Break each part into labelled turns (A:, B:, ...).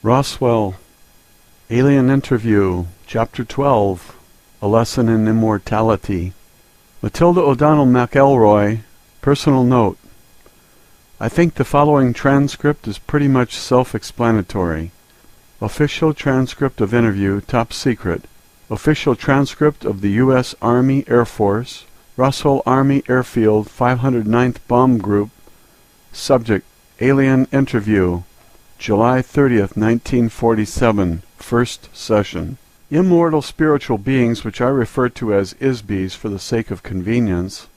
A: Roswell, Alien Interview, Chapter 12, A Lesson in Immortality. Matilda O'Donnell McElroy, personal note. I think the following transcript is pretty much self-explanatory. Official transcript of interview, top secret. Official transcript of the U.S. Army Air Force, Roswell Army Airfield, 509th Bomb Group. Subject, Alien Interview, July 30th, 1947, first session. Immortal spiritual beings, which I refer to as ISBEs for the sake of convenience,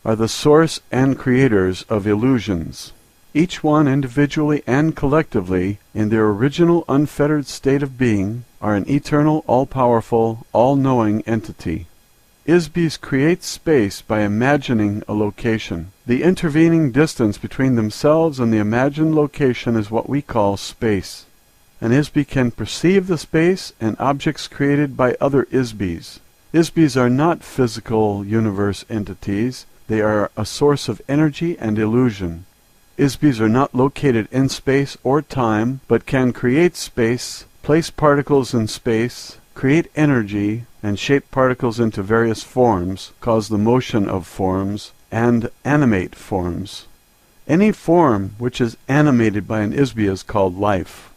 A: are the source and creators of illusions. Each one individually and collectively, in their original unfettered state of being, are an eternal, all-powerful, all-knowing entity. ISBEs create space by imagining a location. The intervening distance between themselves and the imagined location is what we call space. An ISBE can perceive the space and objects created by other ISBEs. ISBEs are not physical universe entities. They are a source of energy and illusion. ISBEs are not located in space or time, but can create space, place particles in space, create energy, and shape particles into various forms, cause the motion of forms, and animate forms. Any form which is animated by an ISBE is called life.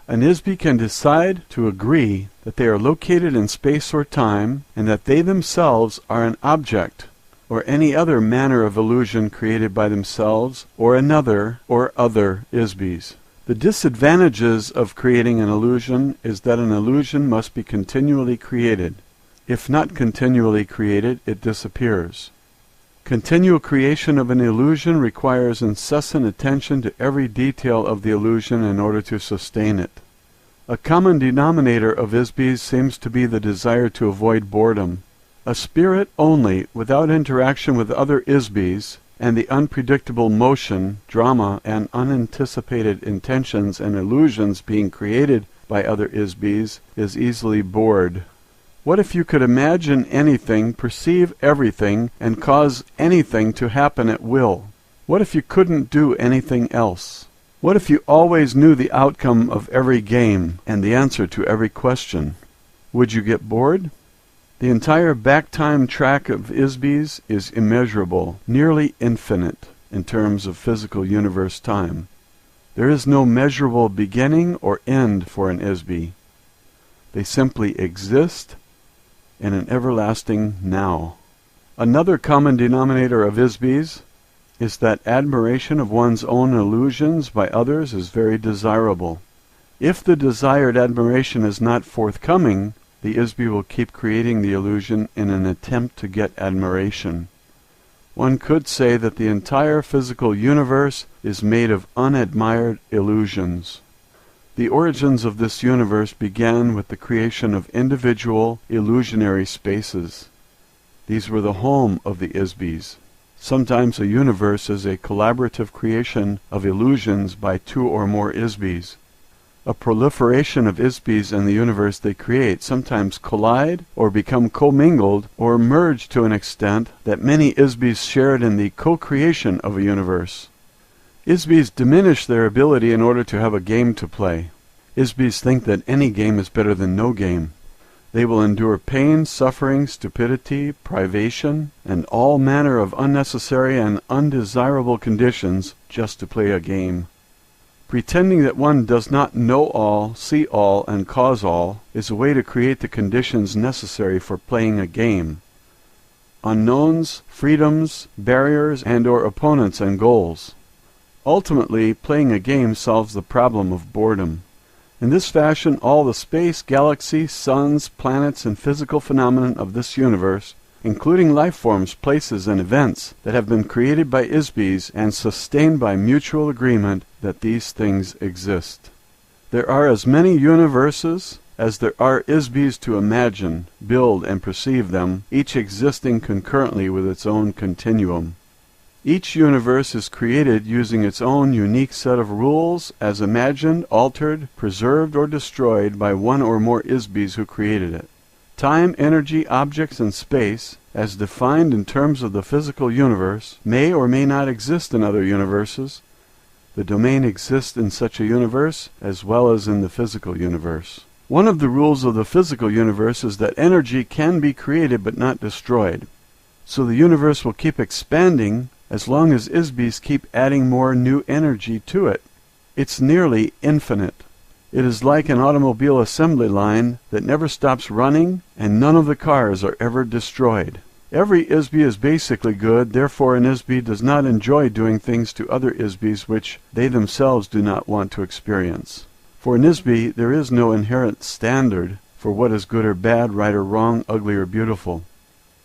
A: An ISBE can decide to agree that they are located in space or time, and that they themselves are an object, or any other manner of illusion created by themselves, or another, or other ISBEs. The disadvantages of creating an illusion is that an illusion must be continually created. If not continually created, it disappears. Continual creation of an illusion requires incessant attention to every detail of the illusion in order to sustain it. A common denominator of ISBEs seems to be the desire to avoid boredom. A spirit only, without interaction with other ISBEs, and the unpredictable motion, drama, and unanticipated intentions and illusions being created by other ISBEs, is easily bored. What if you could imagine anything, perceive everything, and cause anything to happen at will? What if you couldn't do anything else? What if you always knew the outcome of every game and the answer to every question? Would you get bored? The entire back-time track of ISBEs is immeasurable, nearly infinite, in terms of physical universe time. There is no measurable beginning or end for an ISBE. They simply exist in an everlasting now. Another common denominator of ISBEs is that admiration of one's own illusions by others is very desirable. If the desired admiration is not forthcoming, the ISBE will keep creating the illusion in an attempt to get admiration. One could say that the entire physical universe is made of unadmired illusions. The origins of this universe began with the creation of individual illusionary spaces. These were the home of the ISBEs. Sometimes a universe is a collaborative creation of illusions by two or more ISBEs. A proliferation of ISBEs in the universe they create sometimes collide or become commingled or merge to an extent that many ISBEs shared in the co-creation of a universe. ISBEs diminish their ability in order to have a game to play. ISBEs think that any game is better than no game. They will endure pain, suffering, stupidity, privation, and all manner of unnecessary and undesirable conditions just to play a game. Pretending that one does not know all, see all, and cause all is a way to create the conditions necessary for playing a game. Unknowns, freedoms, barriers, and/or opponents and goals. Ultimately, playing a game solves the problem of boredom. In this fashion, all the space, galaxy, suns, planets, and physical phenomena of this universe, including life forms, places, and events that have been created by ISBEs and sustained by mutual agreement that these things exist. There are as many universes as there are ISBEs to imagine, build, and perceive them, each existing concurrently with its own continuum. Each universe is created using its own unique set of rules as imagined, altered, preserved, or destroyed by one or more ISBEs who created it. Time, energy, objects, and space, as defined in terms of the physical universe, may or may not exist in other universes, The domain exists in such a universe as well as in the physical universe. One of the rules of the physical universe is that energy can be created but not destroyed. So the universe will keep expanding as long as ISBEs keep adding more new energy to it. It's nearly infinite. It is like an automobile assembly line that never stops running, and none of the cars are ever destroyed. Every ISBE is basically good, therefore an ISBE does not enjoy doing things to other ISBEs which they themselves do not want to experience. For an ISBE, there is no inherent standard for what is good or bad, right or wrong, ugly or beautiful.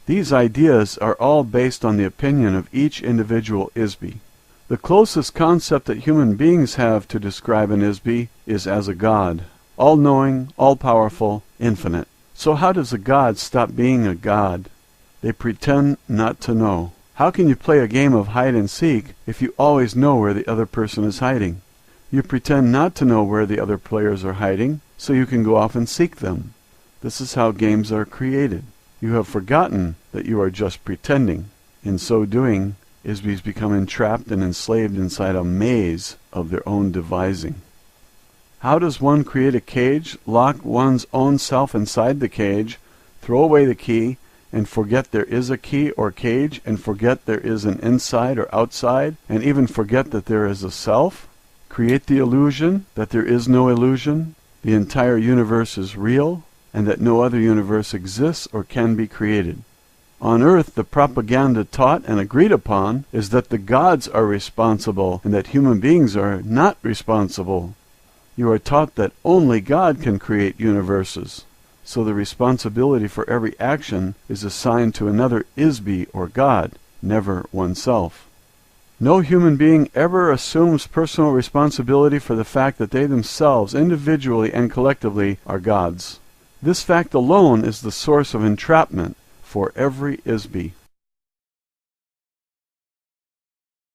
A: These ideas are all based on the opinion of each individual ISBE. The closest concept that human beings have to describe an ISBE is as a god, all-knowing, all-powerful, infinite. So how does a god stop being a god? They pretend not to know. How can you play a game of hide and seek if you always know where the other person is hiding? You pretend not to know where the other players are hiding, so you can go off and seek them. This is how games are created. You have forgotten that you are just pretending. In so doing, ISBEs become entrapped and enslaved inside a maze of their own devising. How does one create a cage, lock one's own self inside the cage, throw away the key, and forget there is a key or cage, and forget there is an inside or outside, and even forget that there is a self? Create the illusion that there is no illusion, the entire universe is real, and that no other universe exists or can be created. On earth, the propaganda taught and agreed upon is that the gods are responsible and that human beings are not responsible. You are taught that only God can create universes. So the responsibility for every action is assigned to another ISBE or God, never oneself. No human being ever assumes personal responsibility for the fact that they themselves, individually and collectively, are gods. This fact alone is the source of entrapment for every ISBE.